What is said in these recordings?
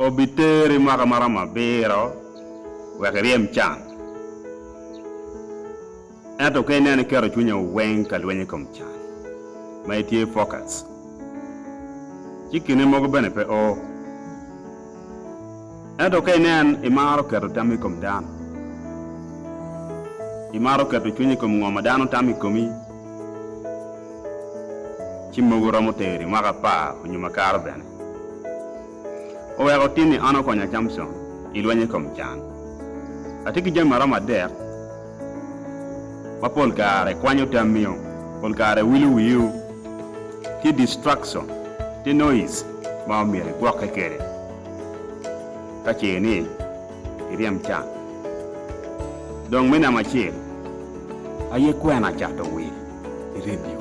obitere mwaka marama biro wekeriem chan ento ke nene kero chunya wen ka lwenye kom chan ma itie focus chikine mogo bene pe o ento ke nen imaro kero tami kom dano imaro kero chunya kom ngoma dano tami komi chimogo romo teri mwaka pa nyuma karo bene o wego tini ano konya chamson ilwenye kom chan atiki jama rama der mapol kare kwanyo tamio pol kare wilu wiu ki distraction ti noise ma mere gwoke kere ka cheni iriam chan dong mena machil aye kwena chato wil radio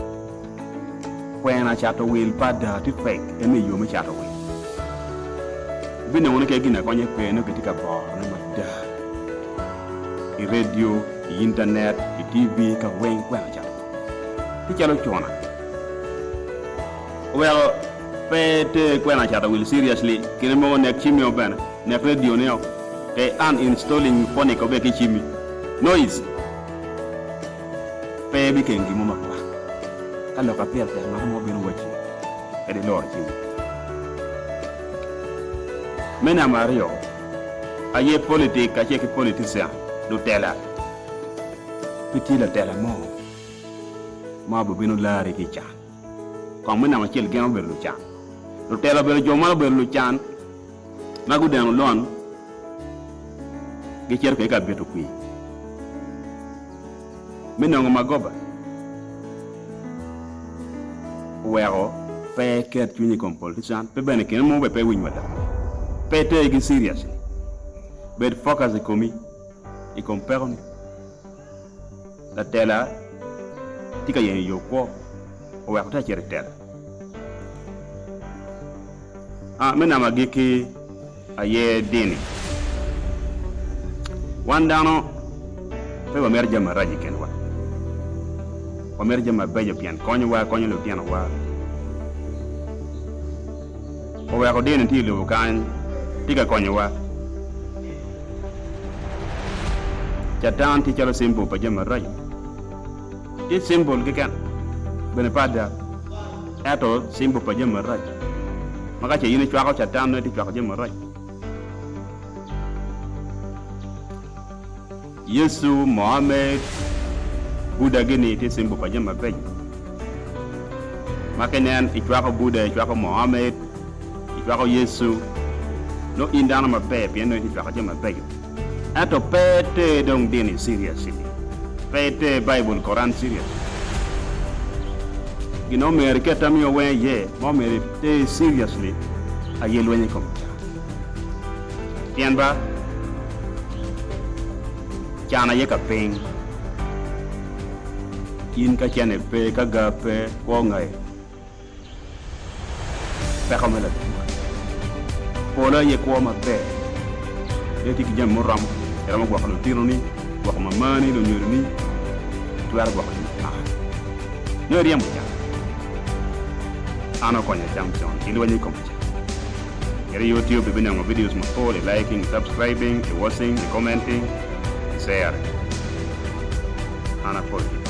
kwena chato wil pada ti fake ene yo me chato wil bine wona ke gina konye peno ketika bor ne mada i radio i internet i tv ka wen kwena chato ti chalo chona well pete kwena chato will seriously kile mo nek chimi obana nek radio ne ke uninstalling phone ko be ke chimi noise pe bi kengi mo makwa kalo ka perte na mo bino wachi e de lor chimi mena mario aye politique ka cheki politicien do tela pitila tela mo ma bo bino lari ki chan kon mena ma chel gemo berlu chan do tela belo joma berlu chan na gudenu lon ge cher ka beto kui mena ngoma goba wero pe ket chuni kom politicien pe bene ken mo be pe win wala pete igi seriously bed focus ikomi ikomperoni la tela tika yen yoko o wa kota chere tela mena magiki aye dini wandano pe wa merja maraji kenwa wa merja mabejo pian konyo lo pian wa o wa ko dini ti lo kan tika konyo wa jatan ti chalo symbol pa jama rai ti symbol ke kan bene pada ato symbol pa jama rai maka che yini chwa ko jatan ne ti chwa ko jama rai Yesu Muhammad Buddha gini ti symbol pa jama rai maka nen ti chwa ko Buddha chwa ko Muhammad ti chwa ko Yesu no indana ma pe piano ti chwa ko jama rai ato pete dong dini seriously pete Bible Quran serious gino mere keta mi owe ye mo mere te seriously aye lwenye kom tian ba chana ye ka ping in ka chane pe ka ga pe ko ngai pe ko mela polo ye ko ma pe ye ti jam mo ram era mo waxalo tiro ni wax ma mani lo ñor ni tuar wax no riam ja ana ko nya champion ili wani ko yere YouTube bi bina mo videos mo follow liking subscribing watching commenting share ana ko